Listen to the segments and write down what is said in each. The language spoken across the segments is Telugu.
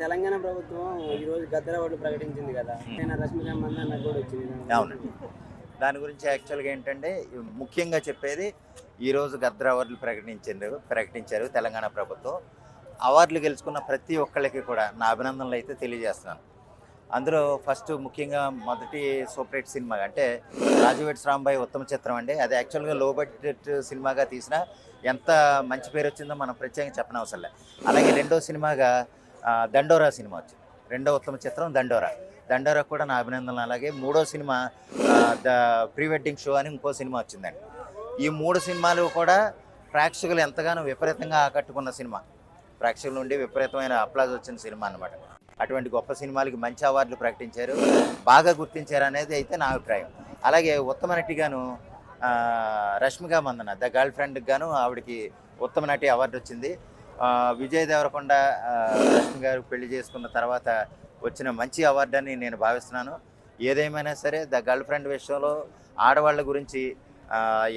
తెలంగాణ ప్రభుత్వం ఈ రోజు గద్దర అవార్డు ప్రకటించింది కదా, నేను రష్మిక మందన్న కూడా వచ్చింది. అవునండి. దాని గురించి యాక్చువల్గా ఏంటంటే ముఖ్యంగా చెప్పేది ఈరోజు గద్దర అవార్డులు ప్రకటించారు తెలంగాణ ప్రభుత్వం. అవార్డులు గెలుచుకున్న ప్రతి ఒక్కళ్ళకి కూడా నా అభినందనలు అయితే తెలియజేస్తున్నాను. అందులో ఫస్ట్ ముఖ్యంగా మొదటి సూపర్ హిట్ సినిమా అంటే రాజు వెడ్స్ రాంబాయ్ ఉత్తమ చిత్రం అండి. అది యాక్చువల్గా లో బడ్జెట్ సినిమాగా తీసిన ఎంత మంచి పేరు వచ్చిందో మనం ప్రత్యేకంగా చెప్పనవసరం లేదు. అలాగే రెండో సినిమాగా దండోరా సినిమా వచ్చింది. రెండో ఉత్తమ చిత్రం దండోరా కూడా నా అభినందనలు. అలాగే మూడో cinema the pre wedding show అని ఇంకో సినిమా వచ్చిందండి. ఈ మూడు సినిమాలు కూడా ప్రేక్షకులు ఎంతగానో విపరీతంగా ఆకట్టుకున్న సినిమా, ప్రేక్షకుల నుండి విపరీతమైన అప్లాజ్ వచ్చిన సినిమా అన్నమాట. అటువంటి గొప్ప సినిమాలకి మంచి అవార్డులు ప్రకటించారు, బాగా గుర్తించారు అనేది అయితే నా అభిప్రాయం. అలాగే ఉత్తమ నటిగాను రష్మిక మందన ద గర్ల్ ఫ్రెండ్కి గాను ఆవిడకి ఉత్తమ నటి అవార్డు వచ్చింది. విజయ్ దేవరకొండ రష్మి గారు పెళ్లి చేసుకున్న తర్వాత వచ్చిన మంచి అవార్డు అని నేను భావిస్తున్నాను. ఏదేమైనా సరే ద గర్ల్ ఫ్రెండ్ విషయంలో ఆడవాళ్ళ గురించి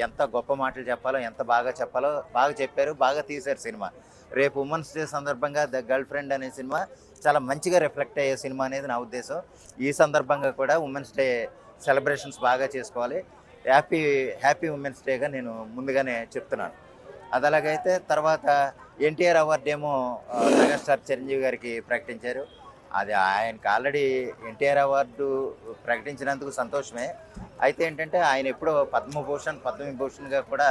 ఎంత గొప్ప మాటలు చెప్పాలో, ఎంత బాగా చెప్పాలో బాగా చెప్పారు, బాగా తీశారు సినిమా. రేపు ఉమెన్స్ డే సందర్భంగా ద గర్ల్ ఫ్రెండ్ అనే సినిమా చాలా మంచిగా రిఫ్లెక్ట్ అయ్యే సినిమా అనేది నా ఉద్దేశం. ఈ సందర్భంగా కూడా ఉమెన్స్ డే సెలబ్రేషన్స్ బాగా చేసుకోవాలి. హ్యాపీ ఉమెన్స్ డేగా నేను ముందుగానే చెప్తున్నాను. అది అలాగైతే తర్వాత ఎన్టీఆర్ అవార్డు ఏమో మెగాస్టార్ చిరంజీవి గారికి ప్రకటించారు. అది ఆయనకి ఆల్రెడీ ఎన్టీఆర్ అవార్డు ప్రకటించినందుకు సంతోషమే. అయితే ఏంటంటే ఆయన ఎప్పుడో పద్మవిభూషణ్గా కూడా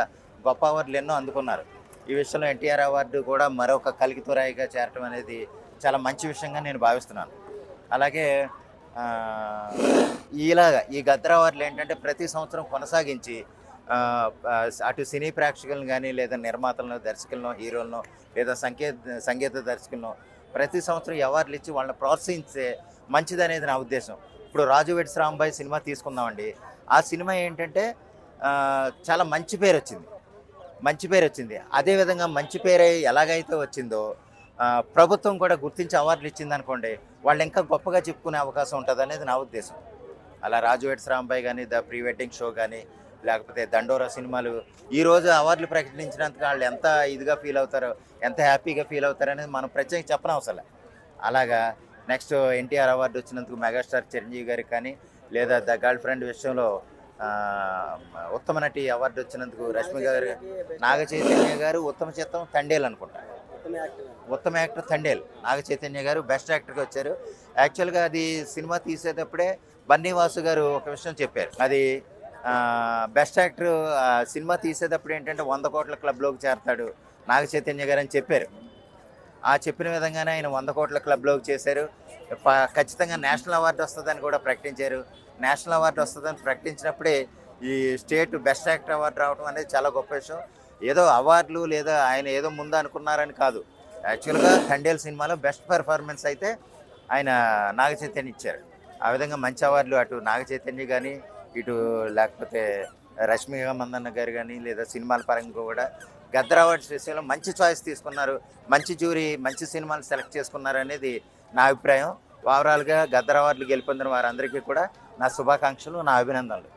గొప్ప అవార్డులు ఎన్నో అందుకున్నారు. ఈ విషయంలో ఎన్టీఆర్ అవార్డు కూడా మరొక కలికితురాయిగా చేరటం అనేది చాలా మంచి విషయంగా నేను భావిస్తున్నాను. అలాగే ఈ గద్దర అవార్డులు ఏంటంటే ప్రతి సంవత్సరం కొనసాగించి అటు సినీ ప్రేక్షకులను కానీ, లేదా నిర్మాతలను, దర్శకులను, హీరోలను, లేదా సంగీత దర్శకులను ప్రతి సంవత్సరం అవార్డులు ఇచ్చి వాళ్ళని ప్రోత్సహించే మంచిదనేది నా ఉద్దేశం. ఇప్పుడు రాజు వెడ్స్ రాంబాయ్ సినిమా తీసుకుందామండి. ఆ సినిమా ఏంటంటే చాలా మంచి పేరు వచ్చింది. అదేవిధంగా మంచి పేరే ఎలాగైతే వచ్చిందో ప్రభుత్వం కూడా గుర్తించి అవార్డులు ఇచ్చింది అనుకోండి, వాళ్ళు ఇంకా గొప్పగా చెప్పుకునే అవకాశం ఉంటుంది అనేది నా ఉద్దేశం. అలా రాజు వెడ్స్ రాంబాయ్ కానీ, ద ప్రీ వెడ్డింగ్ షో కానీ, లేకపోతే దండోరా సినిమాలు ఈరోజు అవార్డులు ప్రకటించినందుకు వాళ్ళు ఎంత ఇదిగా ఫీల్ అవుతారో, ఎంత హ్యాపీగా ఫీల్ అవుతారో అనేది మనం ప్రత్యేకంగా చెప్పనవసరం. అలాగా నెక్స్ట్ ఎన్టీఆర్ అవార్డు వచ్చినందుకు మెగాస్టార్ చిరంజీవి గారికి కానీ, లేదా ద గర్ల్ ఫ్రెండ్ విషయంలో ఉత్తమ నటి అవార్డు వచ్చినందుకు రష్మి గారు, నాగ చైతన్య గారు ఉత్తమ చిత్రం తండేల్ అనుకుంటా, ఉత్తమ యాక్టర్ తండేల్, నాగ చైతన్య గారు బెస్ట్ యాక్టర్గా వచ్చారు. యాక్చువల్గా అది సినిమా తీసేటప్పుడే బన్నీవాసు గారు ఒక విషయం చెప్పారు. అది బెస్ట్ యాక్టర్ సినిమా తీసేటప్పుడు ఏంటంటే 100 కోట్ల క్లబ్లోకి చేరతాడు నాగ చైతన్య గారు అని చెప్పారు. ఆ చెప్పిన విధంగానే ఆయన 100 కోట్ల క్లబ్లోకి చేశారు. ఖచ్చితంగా నేషనల్ అవార్డు వస్తుందని కూడా ప్రకటించారు. నేషనల్ అవార్డు వస్తుందని ప్రకటించినప్పుడే ఈ స్టేట్ బెస్ట్ యాక్టర్ అవార్డు రావడం అనేది చాలా గొప్ప విషయం. ఏదో అవార్డులు లేదా ఆయన ఏదో ముందు అనుకున్నారని కాదు. యాక్చువల్గా తండేల్ సినిమాలో బెస్ట్ పెర్ఫార్మెన్స్ అయితే ఆయన నాగ చైతన్య ఇచ్చారు. ఆ విధంగా మంచి అవార్డులు అటు నాగ చైతన్య కానీ, ఇటు లేకపోతే రష్మిక మందన్న గారు కానీ, లేదా సినిమాల పరంగా కూడా గద్దర అవార్డ్స్ విషయంలో మంచి చాయిస్ తీసుకున్నారు, మంచి జ్యూరీ మంచి సినిమాలు సెలెక్ట్ చేసుకున్నారు అనేది నా అభిప్రాయం. ఓవరాల్గా గద్దర అవార్డులు గెలుపొందిన వారందరికీ కూడా నా శుభాకాంక్షలు, నా అభినందనలు.